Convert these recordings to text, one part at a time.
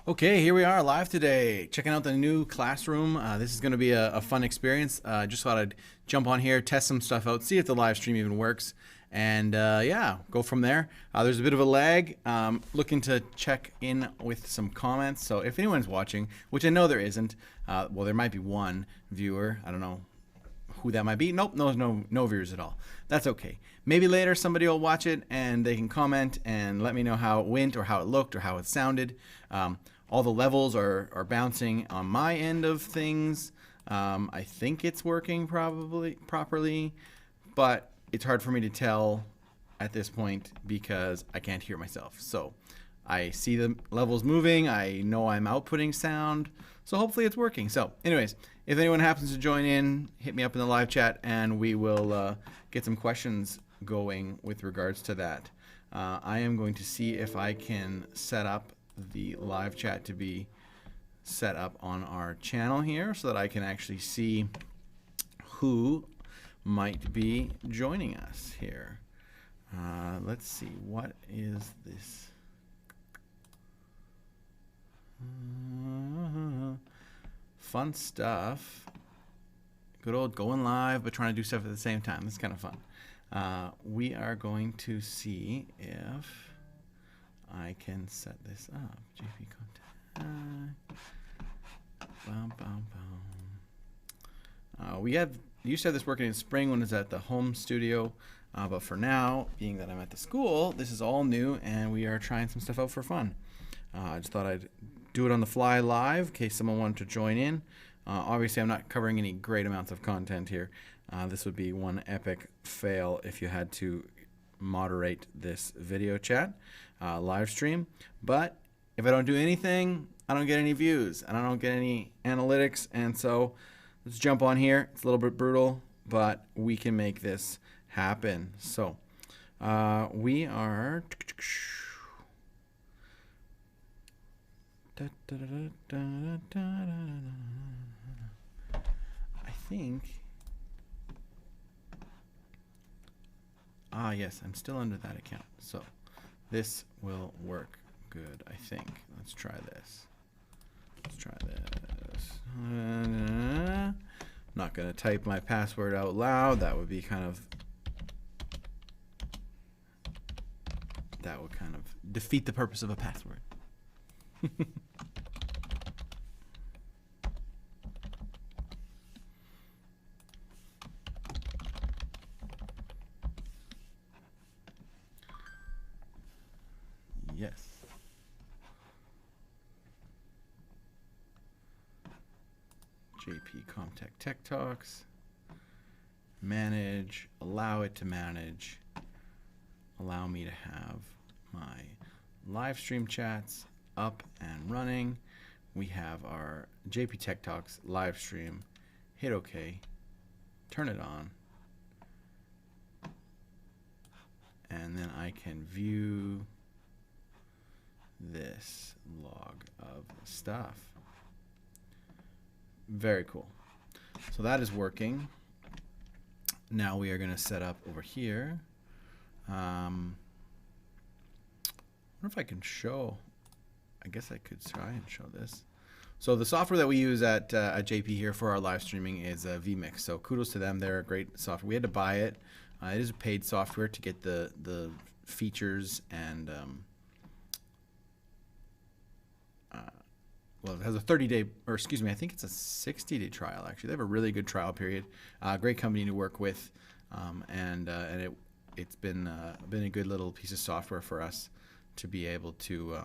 Okay, here we are live today, checking out the new classroom. This is going to be a fun experience. Just thought I'd jump on here, test some stuff out, see if the live stream even works, and yeah, go from there. There's a bit of a lag. Looking to check in with some comments. So if anyone's watching, which I know there isn't, well, there might be one viewer. I don't know who that might be. Nope, no viewers at all. That's okay. Maybe later somebody will watch it and they can comment and let me know how it went or how it looked or how it sounded. All the levels are bouncing on my end of things. I think it's working properly, but it's hard for me to tell at this point because I can't hear myself. So I see the levels moving. I know I'm outputting sound. So hopefully it's working. So anyways, if anyone happens to join in, hit me up in the live chat and we will get some questions going with regards to that. I am going to see if I can set up the live chat to be set up on our channel here so that I can actually see who might be joining us here. Let's see, what is this? Fun stuff. Good old going live, but trying to do stuff at the same time. It's kind of fun. We are going to see if I can set this up. JP contact. We used to have this working in spring when it's at the home studio, but for now, being that I'm at the school, this is all new and we are trying some stuff out for fun. I just thought I'd do it on the fly live in case someone wanted to join in. Obviously, I'm not covering any great amounts of content here. This would be one epic fail if you had to moderate this video chat live stream. But if I don't do anything, I don't get any views and I don't get any analytics. And so let's jump on here. It's a little bit brutal, but we can make this happen. So we are I think yes, I'm still under that account, so this will work good, I think. Let's try this. I'm not gonna type my password out loud. That would kind of defeat the purpose of a password. Yes. JP Comtech Tech Talks. Manage. Allow it to manage. Allow me to have my live stream chats up and running. We have our JP Tech Talks live stream. Hit OK. Turn it on. And then I can view this log of stuff. Very cool. So that is working. Now we are going to set up over here. I wonder if I can show. I guess I could try and show this. So the software that we use at JP here for our live streaming is Vmix. So kudos to them. They're a great software. We had to buy it. It is a paid software to get the features and well, it has a 30-day, or excuse me, I think it's a 60-day trial, actually. They have a really good trial period. Great company to work with, and it's been a good little piece of software for us to be able to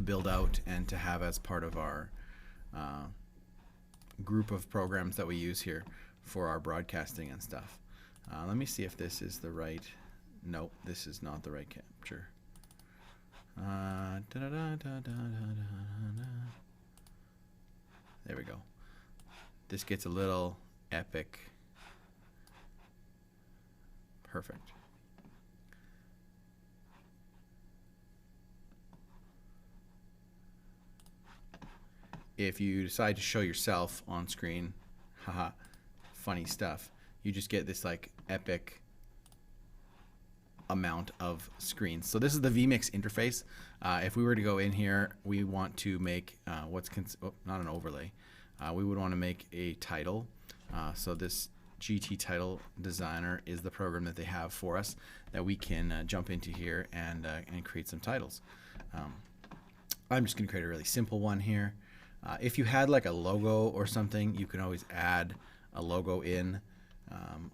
build out and to have as part of our group of programs that we use here for our broadcasting and stuff. Let me see if this is the right, nope, this is not the right capture. There we go. This gets a little epic. Perfect. If you decide to show yourself on screen, haha, funny stuff, you just get this like epic amount of screens. So this is the Vmix interface. If we were to go in here, we want to make not an overlay. We would want to make a title. So this GT title designer is the program that they have for us that we can jump into here and create some titles. I'm just going to create a really simple one here. If you had like a logo or something, you can always add a logo in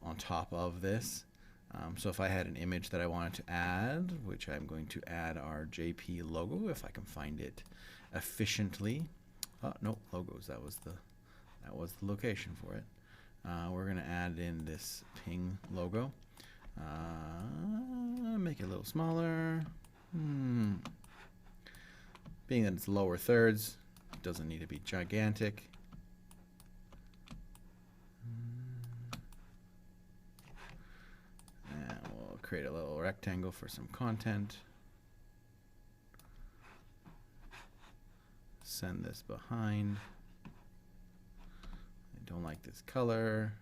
on top of this. So if I had an image that I wanted to add, which I'm going to add our JP logo if I can find it efficiently. Oh no, logos. That was the location for it. We're going to add in this ping logo. Make it a little smaller. Being that it's lower thirds, it doesn't need to be gigantic. And we'll create a little rectangle for some content. Send this behind. I don't like this color.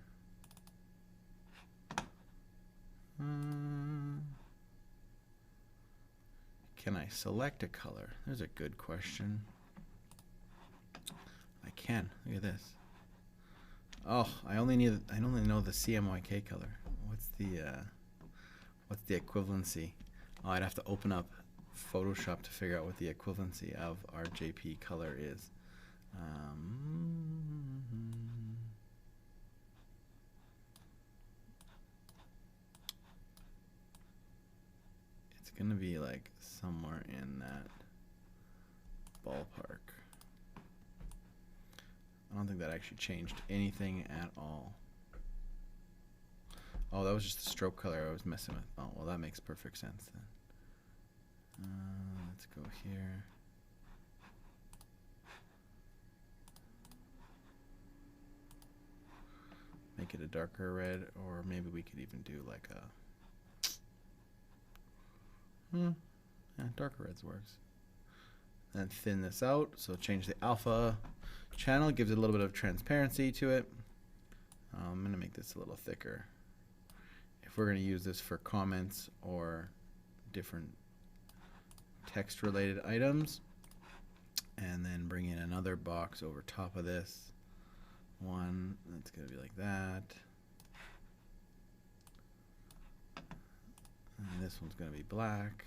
Can I select a color? There's a good question. I can. Look at this. Oh, I only know the CMYK color. What's the equivalency? Oh, I'd have to open up Photoshop to figure out what the equivalency of our JP color is. It's gonna be like somewhere in that ballpark. I don't think that actually changed anything at all. Oh, that was just the stroke color I was messing with. Oh, well, that makes perfect sense then. Let's go here. Make it a darker red, or maybe we could even do like a... yeah, darker reds works. Then thin this out, so change the alpha channel, gives it a little bit of transparency to it. I'm going to make this a little thicker. If we're going to use this for comments or different text related items, and then bring in another box over top of this one, that's going to be like that. And this one's going to be black.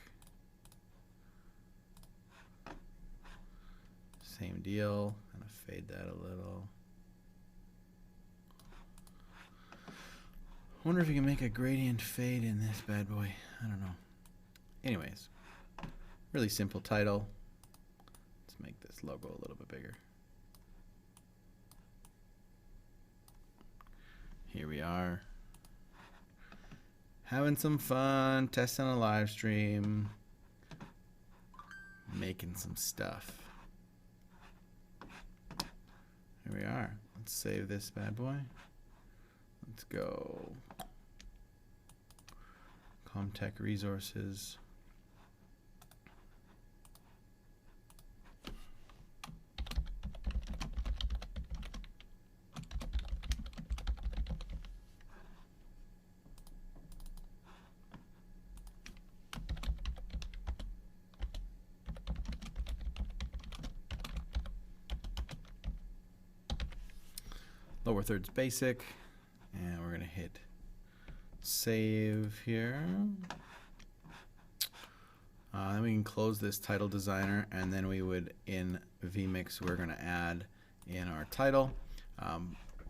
Same deal. Kind of fade that a little. I wonder if you can make a gradient fade in this bad boy. I don't know. Anyways, really simple title. Let's make this logo a little bit bigger. Here we are. Having some fun, testing a live stream, making some stuff. Here we are. Let's save this bad boy. Let's go. Comtech resources. Lower thirds basic, and we're going to hit save here. Then we can close this title designer, and then we would, in Vmix, we're going to add in our title.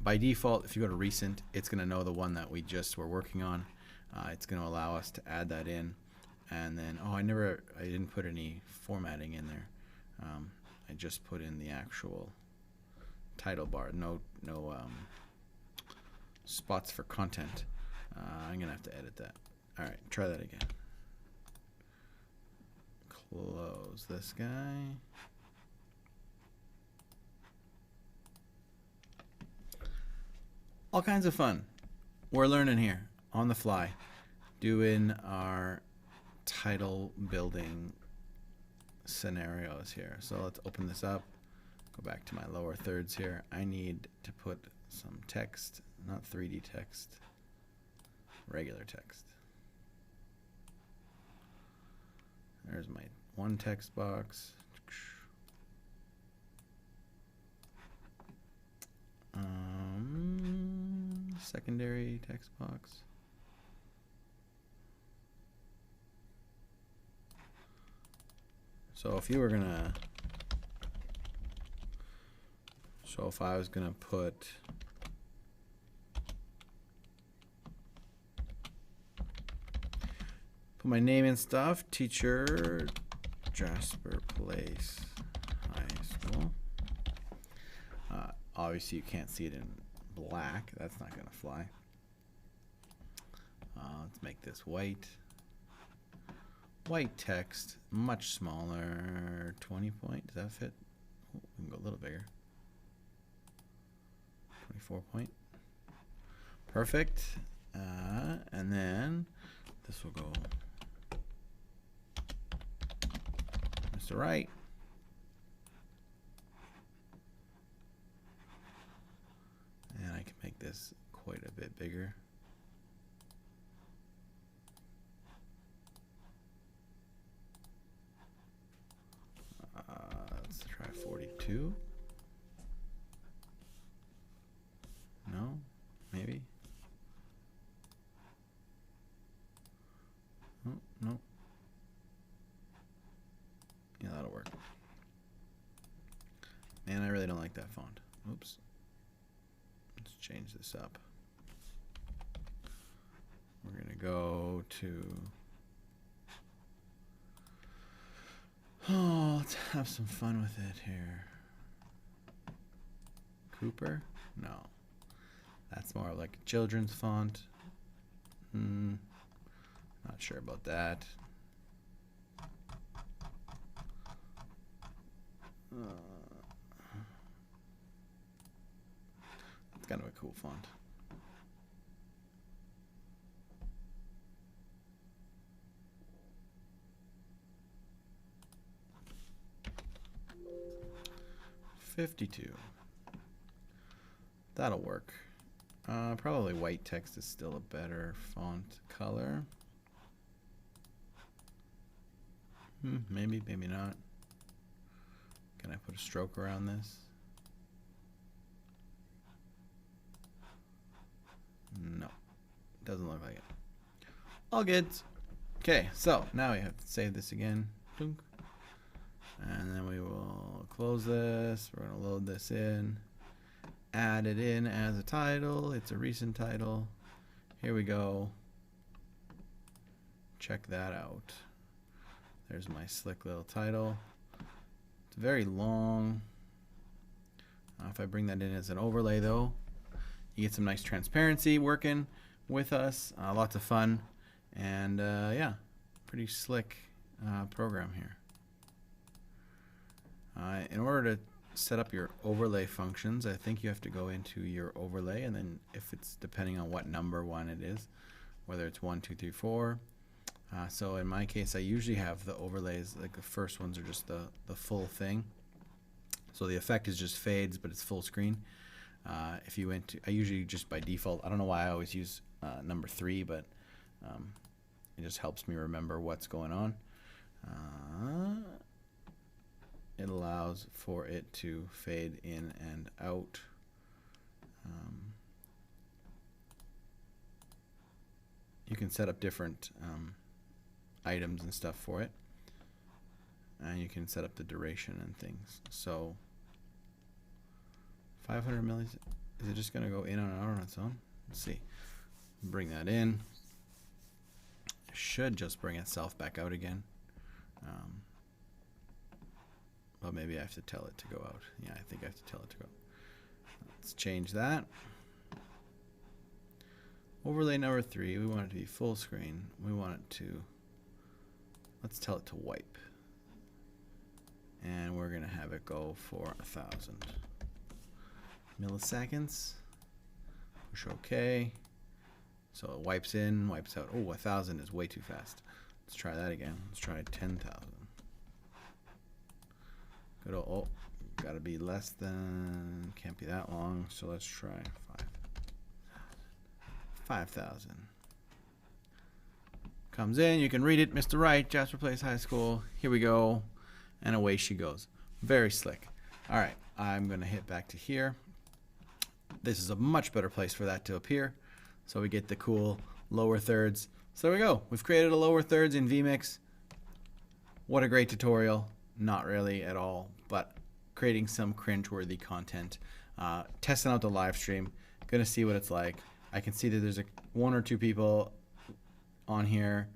By default, if you go to recent, it's going to know the one that we just were working on. It's going to allow us to add that in, and then I didn't put any formatting in there. I just put in the actual title bar, no spots for content. I'm gonna have to edit that. All right, try that again. Close this guy. All kinds of fun. We're learning here on the fly, doing our title building scenarios here. So let's open this up. Go back to my lower thirds here. I need to put some text, not 3D text, regular text. There's my one text box. Secondary text box. So if you were gonna, so if I was gonna put my name and stuff, teacher, Jasper Place High School. Obviously you can't see it in black. That's not gonna fly. Let's make this white. White text, much smaller, 20 point. Does that fit? Oh, we can go a little bigger. 24 point. Perfect. And then this will go Mr. Right. And I can make this quite a bit bigger. Let's try 42. No? Maybe? Oh, no. Yeah, that'll work. Man, I really don't like that font. Oops. Let's change this up. We're going to go to... Oh, let's have some fun with it here. Cooper? No. That's more like a children's font. Not sure about that. It's kind of a cool font. $52. That'll work. Probably white text is still a better font color. Maybe, maybe not. Can I put a stroke around this? No, doesn't look like it. All good. Okay, so now we have to save this again. Dunk. And then we will close this. We're going to load this in. Add it in as a title. It's a recent title. Here we go. Check that out. There's my slick little title. It's very long. If I bring that in as an overlay though, you get some nice transparency working with us. Lots of fun. And yeah, pretty slick program here. In order to set up your overlay functions, I think you have to go into your overlay, and then if it's depending on what number one it is, whether it's 1, 2, 3, 4. So in my case, I usually have the overlays, like the first ones are just the full thing. So the effect is just fades, but it's full screen. If you went to, I usually just by default, I don't know why I always use number 3, but it just helps me remember what's going on. It allows for it to fade in and out. You can set up different items and stuff for it, and you can set up the duration and things. So 500 millis, is it just going to go in and out on its own? Let's see. Bring that in. It should just bring itself back out again. Well, maybe I have to tell it to go out. Yeah, I think I have to tell it to go. Let's change that. Overlay number 3, we want it to be full screen. We want it to, let's tell it to wipe. And we're going to have it go for 1,000 milliseconds. Push OK. So it wipes in, wipes out. Oh, 1,000 is way too fast. Let's try that again. Let's try 10,000. Good old, oh, gotta be less than, can't be that long. So let's try 5,000. Comes in, you can read it. Mr. Wright, Jasper Place High School. Here we go. And away she goes. Very slick. All right, I'm going to hit back to here. This is a much better place for that to appear. So we get the cool lower thirds. So there we go. We've created a lower thirds in Vmix. What a great tutorial. Not really at all, but creating some cringe-worthy content. Testing out the live stream. Gonna see what it's like. I can see that there's one or two people on here.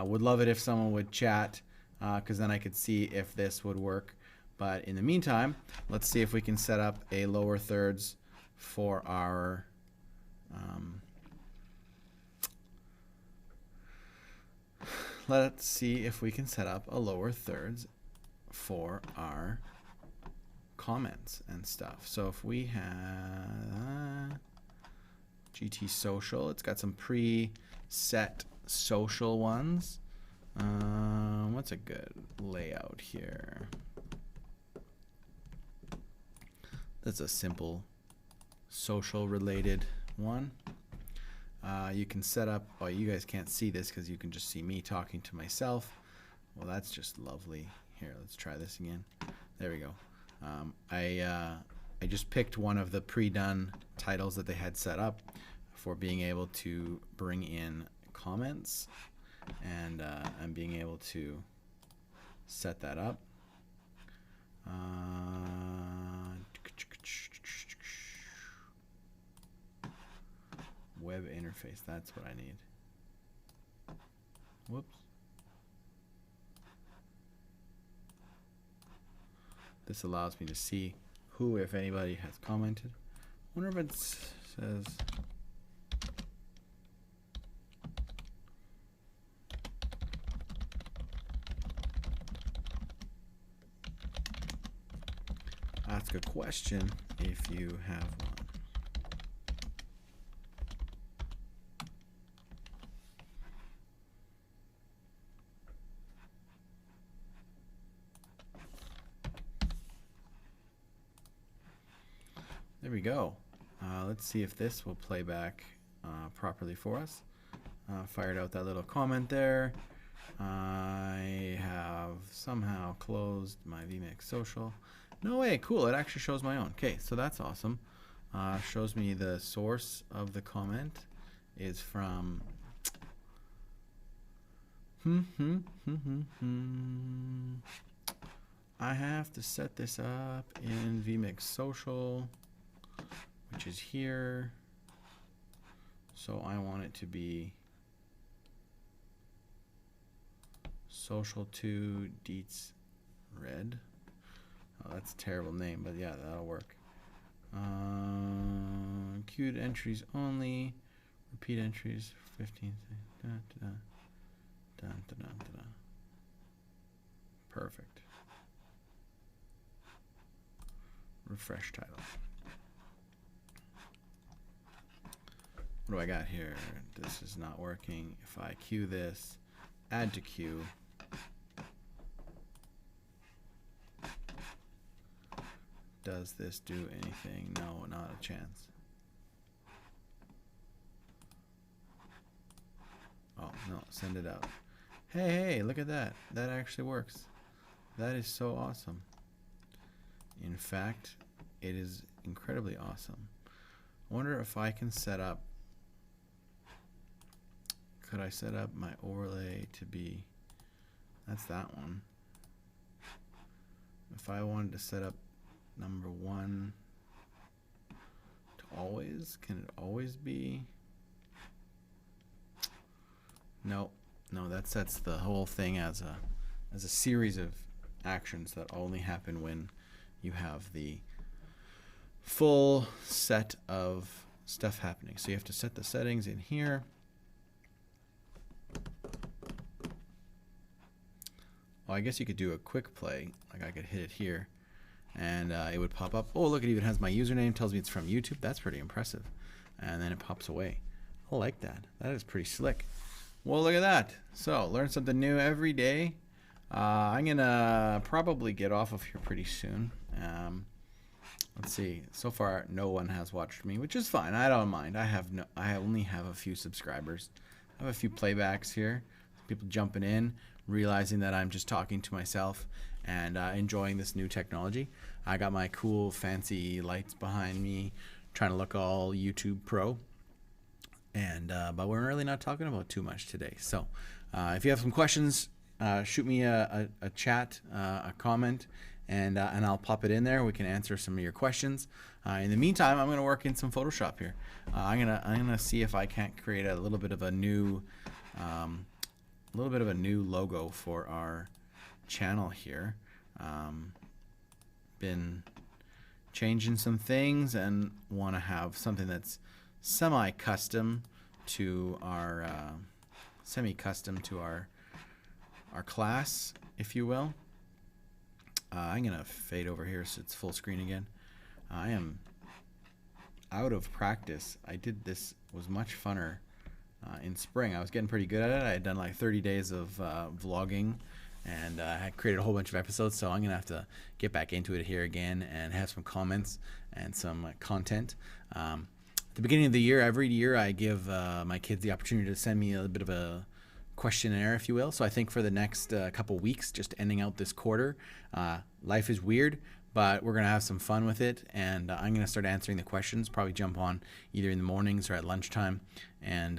Would love it if someone would chat, because then I could see if this would work. But in the meantime, let's see if we can set up a lower thirds for our let's see if we can set up a lower thirds for our comments and stuff. So if we have GT social, it's got some preset social ones. What's a good layout here? That's a simple social related one. You can set up, oh, you guys can't see this because you can just see me talking to myself. Well, that's just lovely. Here, let's try this again. There we go. I just picked one of the pre-done titles that they had set up for being able to bring in comments, and I'm being able to set that up. Web interface, that's what I need. Whoops. This allows me to see who, if anybody, has commented. I wonder if it says... Ask a question if you have one. There we go. Let's see if this will play back properly for us. Fired out that little comment there. I have somehow closed my Vmix social. No way, cool, it actually shows my own. Okay, so that's awesome. Shows me the source of the comment is from I have to set this up in Vmix social, which is here. So I want it to be social 2 deets red. Oh, that's a terrible name, but yeah, that'll work. Queued entries only. Repeat entries 15. Perfect. Refresh title. What do I got here? This is not working. If I queue this, add to queue. Does this do anything? No, not a chance. Oh, no, send it out. Hey, look at that. That actually works. That is so awesome. In fact, it is incredibly awesome. I wonder if I can set up, could I set up my overlay to be, that's that one. If I wanted to set up number 1 to always, can it always be? No, that sets the whole thing as a series of actions that only happen when you have the full set of stuff happening. So you have to set the settings in here. Well, I guess you could do a quick play, like I could hit it here, and it would pop up. Oh, look, it even has my username, tells me it's from YouTube. That's pretty impressive. And then it pops away. I like that. That is pretty slick. Well, look at that. So, learn something new every day. I'm going to probably get off of here pretty soon. Let's see. So far, no one has watched me, which is fine. I don't mind. I only have a few subscribers. I have a few playbacks here. people jumping in, realizing that I'm just talking to myself and enjoying this new technology. I got my cool fancy lights behind me, trying to look all YouTube pro. And but we're really not talking about too much today. So if you have some questions, shoot me a chat, a comment, and I'll pop it in there. We can answer some of your questions. In the meantime, I'm going to work in some Photoshop here. I'm gonna see if I can't create a little bit of a new logo for our channel here. Been changing some things and want to have something that's semi-custom to our our class, if you will. I'm gonna fade over here so it's full screen again. I am out of practice. This was much funner in spring. I was getting pretty good at it. I had done like 30 days of vlogging, and I had created a whole bunch of episodes, so I'm gonna have to get back into it here again and have some comments and some content. At the beginning of the year, every year I give my kids the opportunity to send me a bit of a questionnaire, if you will. So I think for the next couple weeks, just ending out this quarter, life is weird, but we're gonna have some fun with it, and I'm gonna start answering the questions. Probably jump on either in the mornings or at lunchtime, and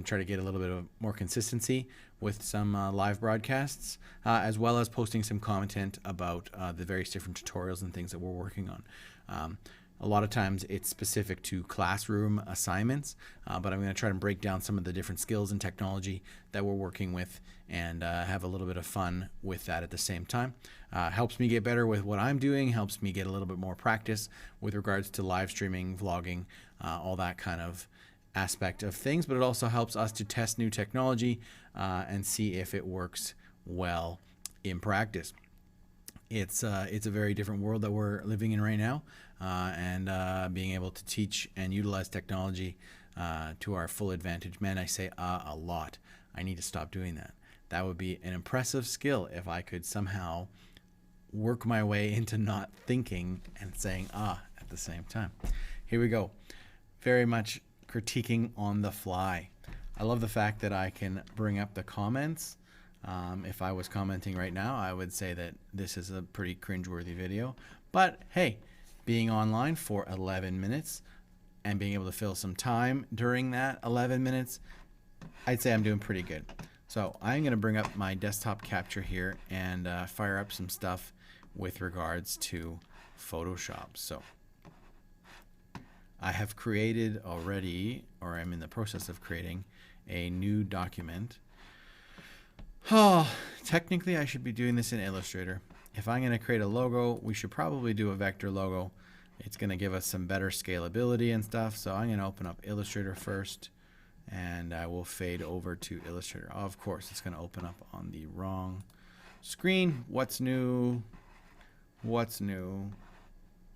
try to get a little bit of more consistency with some live broadcasts, as well as posting some content about the various different tutorials and things that we're working on. A lot of times it's specific to classroom assignments, but I'm going to try to break down some of the different skills and technology that we're working with, and have a little bit of fun with that at the same time. Helps me get better with what I'm doing, helps me get a little bit more practice with regards to live streaming, vlogging, all that kind of aspect of things, but it also helps us to test new technology and see if it works well in practice. It's a very different world that we're living in right now, and being able to teach and utilize technology to our full advantage. Man, I say a lot. I need to stop doing that. That would be an impressive skill if I could somehow work my way into not thinking and saying at the same time. Here we go. Very much critiquing on the fly. I love the fact that I can bring up the comments. If I was commenting right now, I would say that this is a pretty cringeworthy video. But hey, being online for 11 minutes and being able to fill some time during that 11 minutes, I'd say I'm doing pretty good. So I'm going to bring up my desktop capture here and fire up some stuff with regards to Photoshop. So I have created already, or I'm in the process of creating, a new document. Oh, technically I should be doing this in Illustrator. If I'm going to create a logo, we should probably do a vector logo. It's going to give us some better scalability and stuff. So I'm going to open up Illustrator first, and I will fade over to Illustrator. Oh, of course, it's going to open up on the wrong screen. What's new? What's new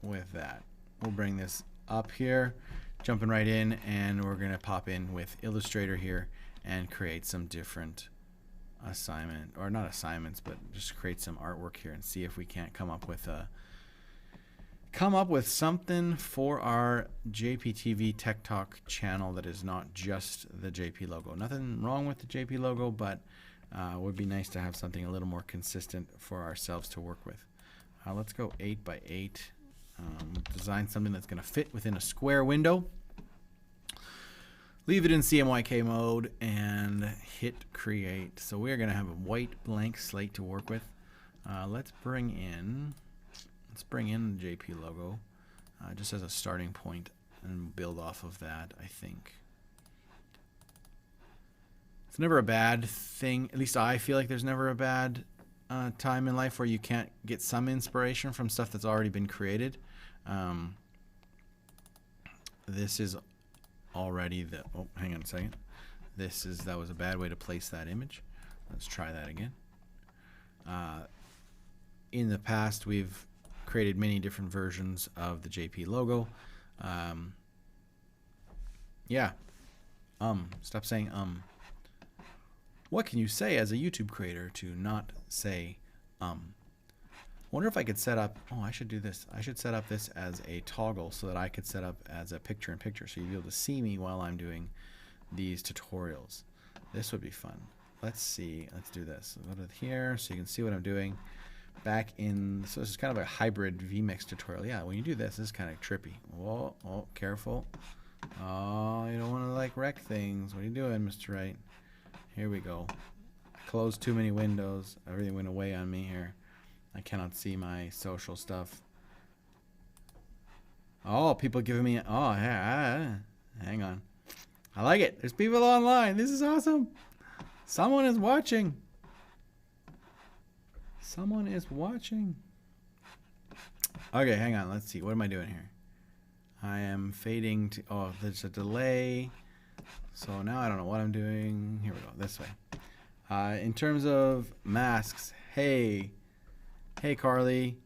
with that? We'll bring this up here, jumping right in, and we're going to pop in with Illustrator here and create some different assignment, or not assignments, but just create some artwork here and see if we can't come up with something for our JPTV Tech Talk channel that is not just the JP logo. Nothing wrong with the JP logo, but it would be nice to have something a little more consistent for ourselves to work with. Let's go 8 by 8. Design something that's going to fit within a square window. Leave it in CMYK mode and hit create. So we're going to have a white blank slate to work with. Let's bring in the JP logo just as a starting point and build off of that, I think. It's never a bad thing. At least I feel like there's never a bad time in life where you can't get some inspiration from stuff that's already been created. This is already the, oh, hang on a second. That was a bad way to place that image. Let's try that again. In the past, we've created many different versions of the JP logo. Yeah. Stop saying What can you say as a YouTube creator to not say Wonder if I could set up, oh, I should do this. I should set up this as a toggle so that I could set up as a picture-in-picture so you'd be able to see me while I'm doing these tutorials. This would be fun. let's see. Let's do this. Go to here so you can see what I'm doing. Back in, so this is kind of a hybrid Vmix tutorial. Yeah, when you do this, this is kind of trippy. Whoa, oh, careful. Oh, you don't want to like wreck things. What are you doing, Mr. Wright? Here we go. I closed too many windows. Everything went away on me here. I cannot see my social stuff. Oh, people giving me, oh, yeah, hang on. I like it. There's people online. This is awesome. Someone is watching. Someone is watching. Okay, hang on. Let's see. What am I doing here? I am fading to... Oh, there's a delay. So now I don't know what I'm doing. Here we go. This way. In terms of masks, hey, Carly.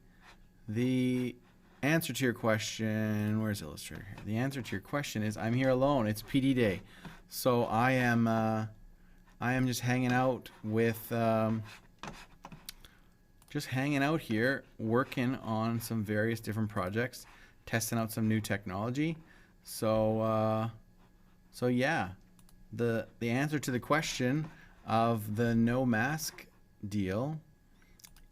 The answer to your question... Where's Illustrator here? The answer to your question is I'm here alone. It's PD day. So I am just hanging out with... just hanging out here, working on some various different projects, testing out some new technology. So yeah, the answer to the question of the no mask deal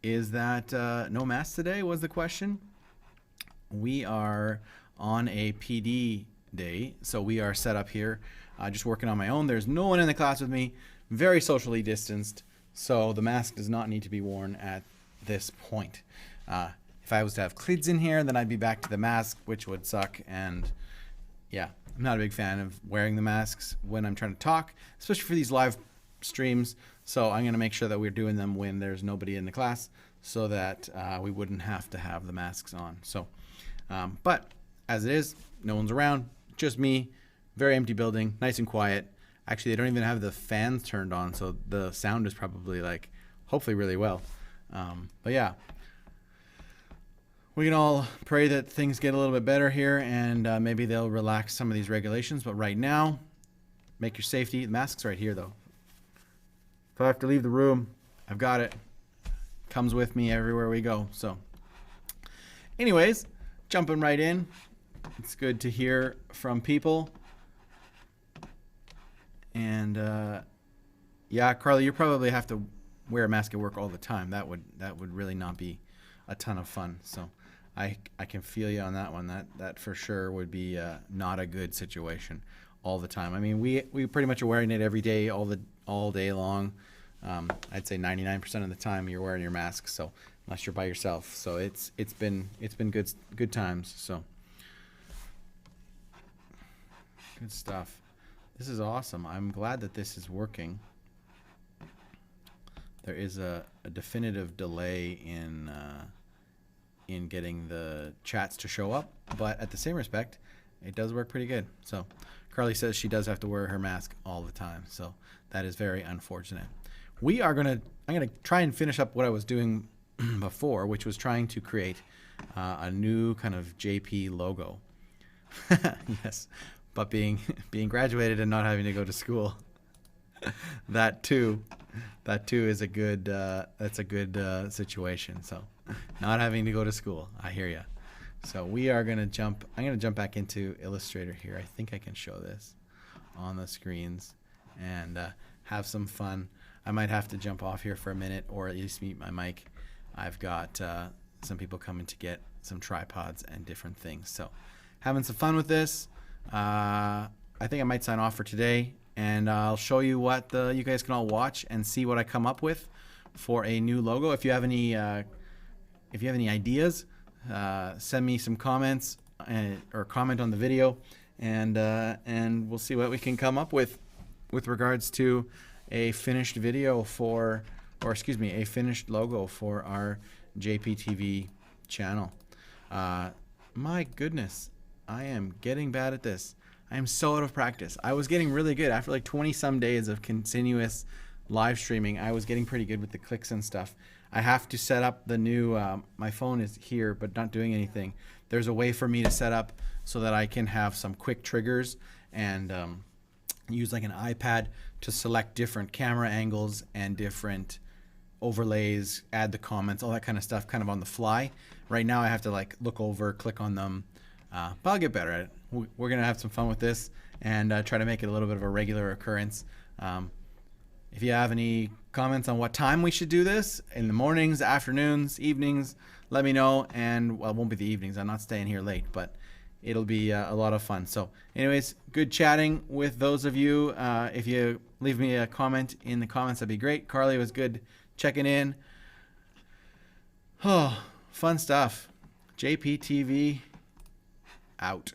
is that no mask today was the question. We are on a PD day, so we are set up here, just working on my own. There's no one in the class with me, very socially distanced, so the mask does not need to be worn at this point. If I was to have kids in here, then I'd be back to the mask, which would suck. And yeah, I'm not a big fan of wearing the masks when I'm trying to talk, especially for these live streams. So I'm going to make sure that we're doing them when there's nobody in the class, so that we wouldn't have to have the masks on. So, but as it is, no one's around, just me, very empty building, nice and quiet. Actually, they don't even have the fans turned on, so the sound is probably like, hopefully really well. But yeah, we can all pray that things get a little bit better here, and maybe they'll relax some of these regulations. But right now, make your safety. The mask's right here, though. If I have to leave the room, I've got it. Comes with me everywhere we go. So anyways, jumping right in. It's good to hear from people. And yeah, Carly, you probably have to wear a mask at work all the time. That would really not be a ton of fun. So I can feel you on that one. That for sure would be not a good situation all the time. I mean, we pretty much are wearing it every day, all day long. I'd say 99% of the time you're wearing your mask. So unless you're by yourself, so it's been good times. So good stuff. This is awesome. I'm glad that this is working. There is a definitive delay in getting the chats to show up, but at the same respect, it does work pretty good. So Carly says she does have to wear her mask all the time, so that is very unfortunate. I'm gonna try and finish up what I was doing before, which was trying to create a new kind of JP logo. Yes, but being graduated and not having to go to school, that too is a good that's a good situation. So not having to go to school, I hear you. So I'm gonna jump back into Illustrator here. I think I can show this on the screens and have some fun. I might have to jump off here for a minute, or at least mute my mic. I've got some people coming to get some tripods and different things. So having some fun with this. I think I might sign off for today, and I'll show you what you guys can all watch and see what I come up with for a new logo. If you have any ideas, send me some comments or comment on the video, and we'll see what we can come up with regards to a finished video a finished logo for our JPTV channel. My goodness, I am getting bad at this. I am so out of practice. I was getting really good after like 20 some days of continuous live streaming. I was getting pretty good with the clicks and stuff. I have to set up the new, my phone is here but not doing anything. There's a way for me to set up so that I can have some quick triggers and use like an iPad to select different camera angles and different overlays, add the comments, all that kind of stuff kind of on the fly. Right now I have to like look over, click on them, but I'll get better at it. We're gonna have some fun with this and try to make it a little bit of a regular occurrence. If you have any comments on what time we should do this, in the mornings, afternoons, evenings, let me know. And well, it won't be the evenings. I'm not staying here late, but it'll be a lot of fun. So anyways, good chatting with those of you. If you leave me a comment in the comments, that'd be great. Carly, was good checking in. Oh, fun stuff. JPTV out.